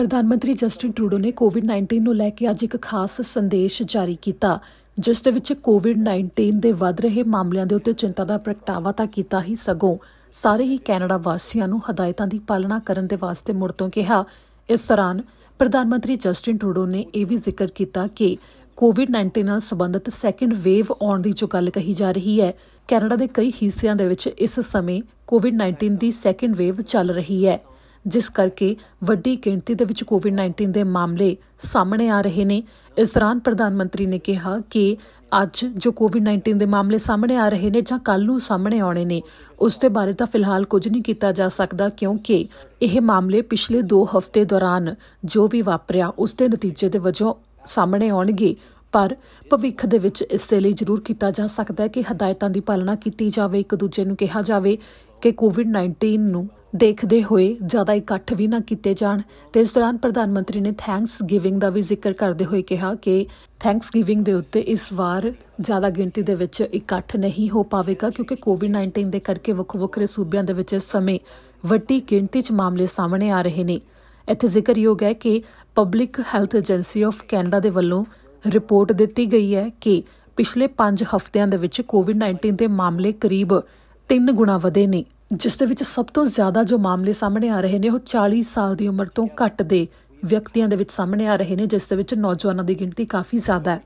ਪ੍ਰਧਾਨ ਮੰਤਰੀ Justin Trudeau ਨੇ COVID-19 ਨੂੰ ਲੈ ਕੇ ਅੱਜ ਇੱਕ ਖਾਸ ਸੰਦੇਸ਼ ਜਾਰੀ ਕੀਤਾ, ਜਿਸ ਦੇ ਵਿੱਚ COVID-19 ਦੇ ਵੱਧ ਰਹੇ ਮਾਮਲਿਆਂ ਦੇ ਉੱਤੇ ਚਿੰਤਾ ਦਾ ਪ੍ਰਗਟਾਵਾ ਤਾਂ ਕੀਤਾ ਹੀ, ਸਗੋਂ ਸਾਰੇ ਹੀ ਕੈਨੇਡਾ ਵਾਸੀਆਂ ਨੂੰ ਹਦਾਇਤਾਂ ਦੀ ਪਾਲਣਾ ਕਰਨ ਦੇ ਵਾਸਤੇ ਮੁੜ ਤੋਂ ਕਿਹਾ। ਇਸ ਦੌਰਾਨ ਪ੍ਰਧਾਨ ਮੰਤਰੀ ਜਸਟਿਨ ਟਰੂਡੋ ਨੇ ਇਹ ਵੀ ਜ਼ਿਕਰ ਕੀਤਾ ਕਿ COVID-19 ਨਾਲ ਸੰਬੰਧਿਤ ਸੈਕੰਡ ਵੇਵ ਆਉਣ ਦੀ ਜੋ ਗੱਲ ਕਹੀ ਜਾ ਰਹੀ ਹੈ, ਕੈਨੇਡਾ ਦੇ ਕਈ ਹਿੱਸਿਆਂ ਦੇ ਵਿੱਚ ਇਸ ਸਮੇਂ COVID-19 ਦੀ ਸੈਕੰਡ ਵੇਵ ਚੱਲ ਰਹੀ ਹੈ, ਜਿਸ ਕਰਕੇ ਵੱਡੀ ਗਿਣਤੀ ਦੇ ਵਿੱਚ COVID-19 ਦੇ ਮਾਮਲੇ ਸਾਹਮਣੇ ਆ ਰਹੇ ਨੇ। ਇਸ ਦੌਰਾਨ ਪ੍ਰਧਾਨ ਮੰਤਰੀ ਨੇ ਕਿਹਾ ਕਿ ਅੱਜ ਜੋ COVID-19 ਦੇ ਮਾਮਲੇ ਸਾਹਮਣੇ ਆ ਰਹੇ ਨੇ ਜਾਂ ਕੱਲ੍ਹ ਨੂੰ ਸਾਹਮਣੇ ਆਉਣੇ ਨੇ, ਉਸ ਦੇ ਬਾਰੇ ਤਾਂ ਫਿਲਹਾਲ ਕੁਝ ਨਹੀਂ ਕੀਤਾ ਜਾ ਸਕਦਾ, ਕਿਉਂਕਿ ਇਹ ਮਾਮਲੇ ਪਿਛਲੇ 2 ਹਫ਼ਤੇ ਦੌਰਾਨ ਜੋ ਵੀ ਵਾਪਰਿਆ ਉਸ ਦੇ ਨਤੀਜੇ ਦੇ ਵਜੋਂ ਸਾਹਮਣੇ ਆਉਣਗੇ। ਪਰ ਭਵਿੱਖ ਦੇ ਵਿੱਚ ਇਸ ਦੇ ਲਈ ਜ਼ਰੂਰ ਕੀਤਾ ਜਾ ਸਕਦਾ ਹੈ ਕਿ ਹਦਾਇਤਾਂ ਦੀ ਪਾਲਣਾ ਕੀਤੀ ਜਾਵੇ, ਇੱਕ ਦੂਜੇ ਨੂੰ ਕਿਹਾ ਜਾਵੇ ਕਿ COVID-19 ਨੂੰ ਦੇਖਦੇ ਹੋਏ ਜ਼ਿਆਦਾ ਇਕੱਠ ਵੀ ਨਾ ਕੀਤੇ ਜਾਣ। ਤੇ ਇਸ ਦੌਰਾਨ ਪ੍ਰਧਾਨ ਮੰਤਰੀ ਨੇ ਥੈਂਕਸ ਗਿਵਿੰਗ ਦਾ ਵੀ ਜ਼ਿਕਰ ਕਰਦੇ ਹੋਏ ਕਿਹਾ ਕਿ ਥੈਂਕਸ ਗਿਵਿੰਗ ਦੇ ਉੱਤੇ ਇਸ ਵਾਰ ਜ਼ਿਆਦਾ ਗਿਣਤੀ ਦੇ ਵਿੱਚ ਇਕੱਠ ਨਹੀਂ ਹੋ ਪਾਵੇਗਾ, ਕਿਉਂਕਿ COVID-19 ਦੇ ਕਰਕੇ ਵੱਖਰੇ ਸੂਬਿਆਂ ਦੇ ਵਿੱਚ ਇਸ ਸਮੇਂ ਵੱਡੀ ਗਿਣਤੀ 'ਚ ਮਾਮਲੇ ਸਾਹਮਣੇ ਆ ਰਹੇ ਨੇ। ਇੱਥੇ ਜ਼ਿਕਰਯੋਗ ਹੈ ਕਿ public health agency of Canada ਦੇ ਵੱਲੋਂ ਰਿਪੋਰਟ ਦਿੱਤੀ ਗਈ ਹੈ ਕਿ ਪਿਛਲੇ 5 ਹਫ਼ਤਿਆਂ ਦੇ ਵਿੱਚ COVID-19 ਦੇ ਮਾਮਲੇ ਕਰੀਬ 3 ਗੁਣਾ ਵਧੇ ਨੇ, ਜਿਸ ਦੇ ਵਿੱਚ ਸਭ ਤੋਂ ਜ਼ਿਆਦਾ ਜੋ ਮਾਮਲੇ ਸਾਹਮਣੇ ਆ ਰਹੇ ਨੇ ਉਹ 40 ਸਾਲ ਦੀ ਉਮਰ ਤੋਂ ਘੱਟ ਦੇ ਵਿਅਕਤੀਆਂ ਦੇ ਵਿੱਚ ਸਾਹਮਣੇ ਆ ਰਹੇ ਨੇ, ਜਿਸ ਦੇ ਵਿੱਚ ਨੌਜਵਾਨਾਂ ਦੀ ਗਿਣਤੀ ਕਾਫੀ ਜ਼ਿਆਦਾ ਹੈ।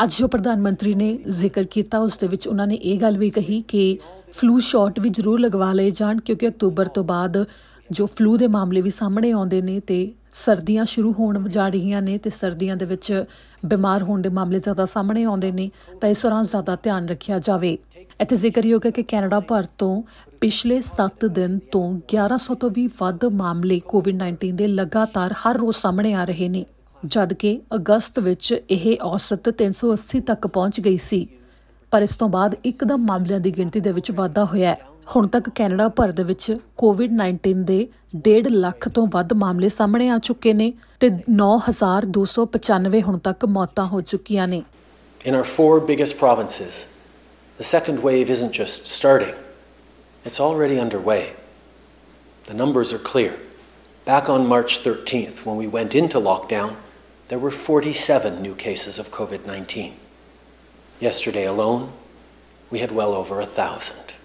ਅੱਜ ਜੋ ਪ੍ਰਧਾਨ ਮੰਤਰੀ ਨੇ ਜ਼ਿਕਰ ਕੀਤਾ ਉਸ ਦੇ ਵਿੱਚ ਉਹਨਾਂ ਨੇ ਇਹ ਗੱਲ ਵੀ ਕਹੀ ਕਿ ਫਲੂ ਸ਼ਾਟ ਵੀ ਜ਼ਰੂਰ ਲਗਵਾ ਲਏ ਜਾਣ, ਕਿਉਂਕਿ ਅਕਤੂਬਰ ਤੋਂ ਬਾਅਦ ਜੋ ਫਲੂ ਦੇ ਮਾਮਲੇ ਵੀ ਸਾਹਮਣੇ ਆਉਂਦੇ ਨੇ ਤੇ ਸਰਦੀਆਂ ਸ਼ੁਰੂ ਹੋਣ ਜਾ ਰਹੀਆਂ ਨੇ ਤੇ ਸਰਦੀਆਂ ਦੇ ਵਿੱਚ ਬਿਮਾਰ ਹੋਣ ਦੇ ਮਾਮਲੇ ਜ਼ਿਆਦਾ ਸਾਹਮਣੇ ਆਉਂਦੇ ਨੇ, ਤਾਂ ਇਸ ਦੌਰਾਨ ਜ਼ਿਆਦਾ ਧਿਆਨ ਰੱਖਿਆ ਜਾਵੇ। ਇੱਥੇ ਜ਼ਿਕਰਯੋਗ ਹੈ ਕਿ ਕੈਨੇਡਾ ਭਰ ਤੋਂ ਪਿਛਲੇ 7 ਦਿਨ ਤੋਂ 1100 ਤੋਂ ਵੀ ਵੱਧ ਮਾਮਲੇ COVID-19 ਦੇ ਲਗਾਤਾਰ ਹਰ ਰੋਜ਼ ਸਾਹਮਣੇ ਆ ਰਹੇ ਨੇ, ਜਦ ਕਿ ਅਗਸਤ ਵਿੱਚ ਇਹ ਔਸਤ 380 ਤੱਕ ਪਹੁੰਚ ਗਈ ਸੀ। ਪਰ ਇਸ ਤੋਂ ਬਾਅਦ ਇੱਕਦਮ ਮਾਮਲਿਆਂ ਦੀ ਗਿਣਤੀ ਦੇ ਵਿੱਚ ਵਾਧਾ ਹੋਇਆ ਹੈ। ਹੁਣ ਤੱਕ ਕੈਨੇਡਾ ਭਰ ਦੇ ਵਿੱਚ COVID-19 ਦੇ 1.5 ਲੱਖ ਤੋਂ ਵੱਧ ਮਾਮਲੇ ਸਾਹਮਣੇ ਆ ਚੁੱਕੇ ਨੇ ਤੇ 9,295 ਹੁਣ ਤੱਕ ਮੌਤਾਂ ਹੋ ਚੁੱਕੀਆਂ ਨੇ। In our 4 biggest provinces, the second wave isn't just starting, it's already underway. The numbers are clear. Back on March 13th, when we went into lockdown, there were 47 new cases of COVID-19. Yesterday alone, we had well over 1,000.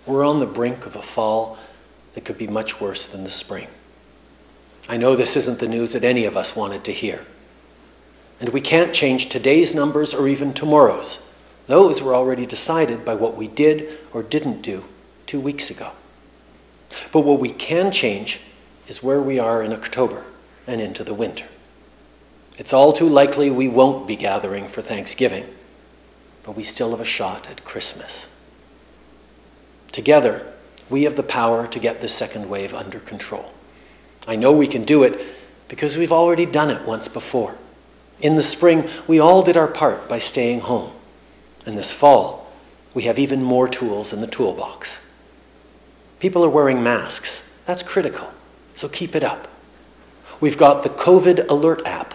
We're on the brink of a fall that could be much worse than the spring. I know this isn't the news that any of us wanted to hear. And we can't change today's numbers or even tomorrow's. Those were already decided by what we did or didn't do 2 weeks ago. But what we can change is where we are in October and into the winter. It's all too likely we won't be gathering for Thanksgiving, but we still have a shot at Christmas. Together, we have the power to get this second wave under control. I know we can do it because we've already done it once before. In the spring, we all did our part by staying home. And this fall, we have even more tools in the toolbox. People are wearing masks. That's critical, so keep it up. We've got the COVID alert app.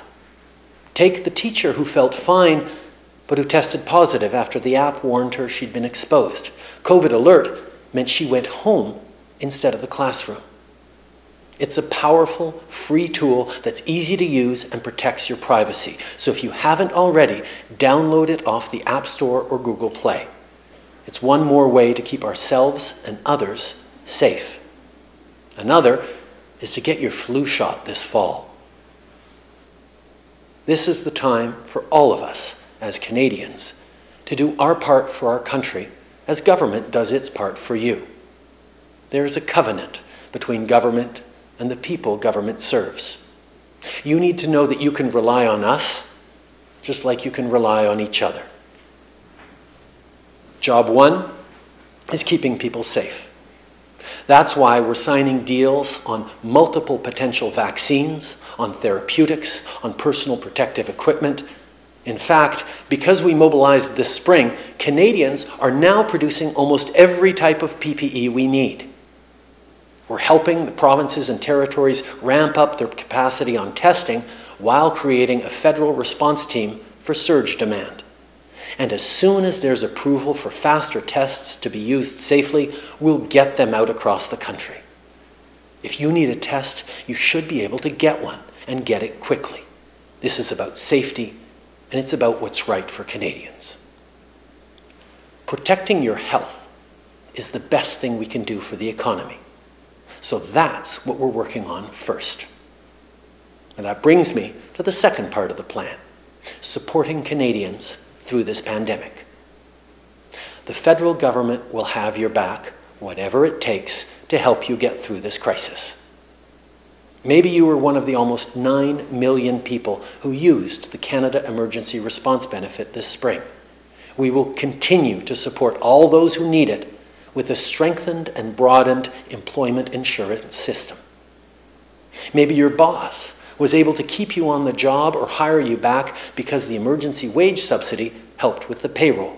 Take the teacher who felt fine but who tested positive after the app warned her she'd been exposed. COVID alert meant she went home instead of the classroom. It's a powerful, free tool that's easy to use and protects your privacy. So if you haven't already, download it off the App Store or Google Play. It's one more way to keep ourselves and others safe. Another is to get your flu shot this fall. This is the time for all of us as Canadians to do our part for our country as government does its part for you. There is a covenant between government and the people government serves. You need to know that you can rely on us just like you can rely on each other. Job 1 is keeping people safe. That's why we're signing deals on multiple potential vaccines, on therapeutics, on personal protective equipment. In fact, because we mobilized this spring, Canadians are now producing almost every type of PPE we need. We're helping the provinces and territories ramp up their capacity on testing while creating a federal response team for surge demand. And as soon as there's approval for faster tests to be used safely, we'll get them out across the country. If you need a test, you should be able to get one and get it quickly. This is about safety, and it's about what's right for Canadians. Protecting your health is the best thing we can do for the economy. So that's what we're working on first. And that brings me to the second part of the plan, supporting Canadians through this pandemic. The federal government will have your back, whatever it takes, to help you get through this crisis. Maybe you were one of the almost 9 million people who used the Canada Emergency Response Benefit this spring. We will continue to support all those who need it with a strengthened and broadened employment insurance system. Maybe your boss was able to keep you on the job or hire you back because the emergency wage subsidy helped with the payroll.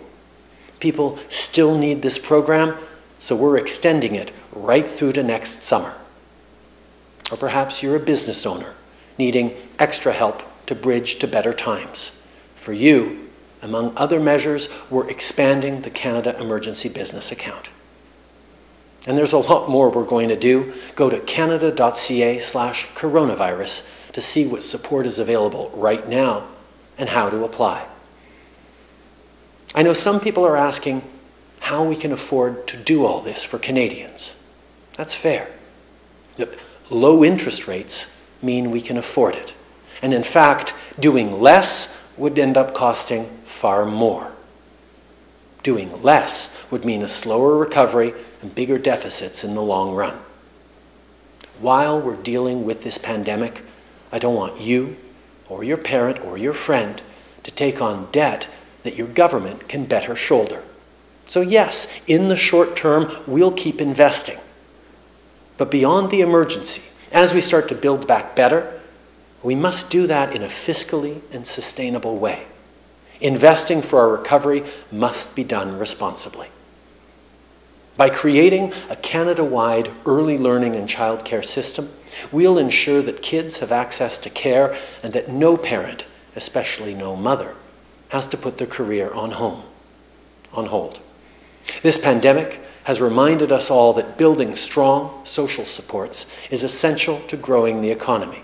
People still need this program, so we're extending it right through to next summer. Or perhaps you're a business owner needing extra help to bridge to better times. For you, among other measures, we're expanding the Canada Emergency Business Account. And there's a lot more we're going to do. Go to canada.ca/coronavirus to see what support is available right now and how to apply. I know some people are asking how we can afford to do all this for Canadians. That's fair. But low interest rates mean we can afford it. And in fact, doing less would end up costing far more. Doing less would mean a slower recovery and bigger deficits in the long run. While we're dealing with this pandemic, I don't want you or your parent or your friend to take on debt that your government can better shoulder. So yes, in the short term, we'll keep investing. But beyond the emergency, as we start to build back better, we must do that in a fiscally and sustainable way. Investing for our recovery must be done responsibly. By creating a Canada-wide early learning and childcare system, we'll ensure that kids have access to care and that no parent, especially no mother, has to put their career on hold. This pandemic has reminded us all that building strong social supports is essential to growing the economy.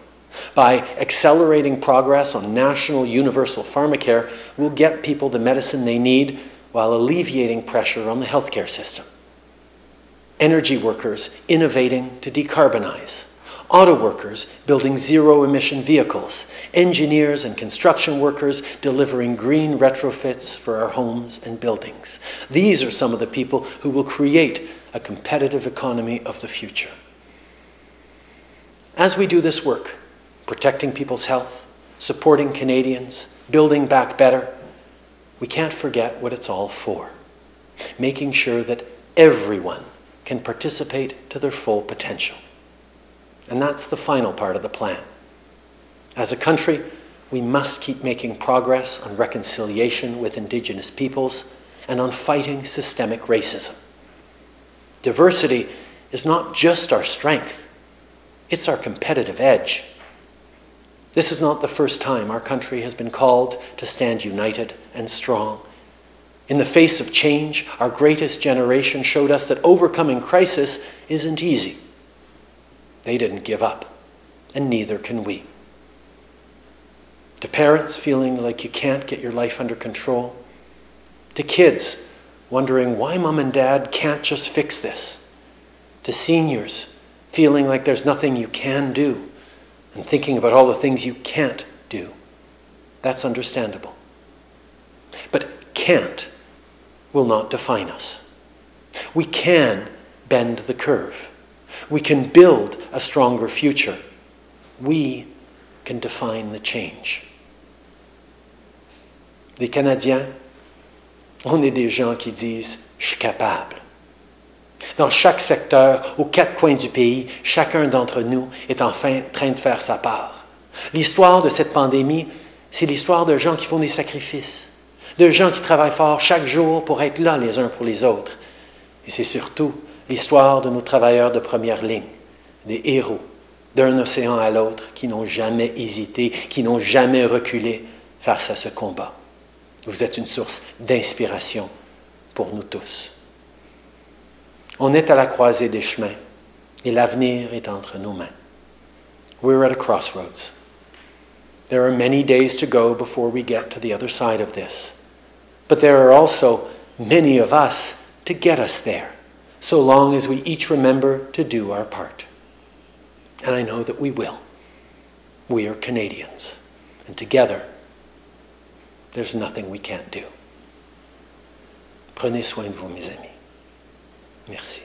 By accelerating progress on national universal pharmacare, we'll get people the medicine they need while alleviating pressure on the healthcare system. Energy workers innovating to decarbonize. Auto workers building zero-emission vehicles. Engineers and construction workers delivering green retrofits for our homes and buildings. These are some of the people who will create a competitive economy of the future. As we do this work, protecting people's health, supporting Canadians, building back better, we can't forget what it's all for. Making sure that everyone can participate to their full potential. And that's the final part of the plan. As a country, we must keep making progress on reconciliation with Indigenous peoples and on fighting systemic racism. Diversity is not just our strength, it's our competitive edge. This is not the first time our country has been called to stand united and strong. In the face of change, our greatest generation showed us that overcoming crisis isn't easy. They didn't give up, and neither can we. To parents feeling like you can't get your life under control, to kids wondering why mom and dad can't just fix this, to seniors feeling like there's nothing you can do, and thinking about all the things you can't do. That's understandable. But can't will not define us. We can bend the curve. We can build a stronger future. We can define the change. Les Canadiens, on est des gens qui disent « je suis capable ». Dans chaque secteur, aux quatre coins du pays, chacun d'entre nous est enfin en train de faire sa part. L'histoire de cette pandémie, c'est l'histoire de gens qui font des sacrifices, de gens qui travaillent fort chaque jour pour être là les uns pour les autres. Et c'est surtout l'histoire de nos travailleurs de première ligne, des héros, d'un océan à l'autre, qui n'ont jamais hésité, qui n'ont jamais reculé face à ce combat. Vous êtes une source d'inspiration pour nous tous. On est à la croisée des chemins, Et l'avenir est entre nos mains. We're at a crossroads. There are many days to go before we get to the other side of this. But there are also many of us to get us there, so long as we each remember to do our part. And I know that we will. We are Canadians, and together, there's nothing we can't do. Prenez soin de vous, mes amis. Merci.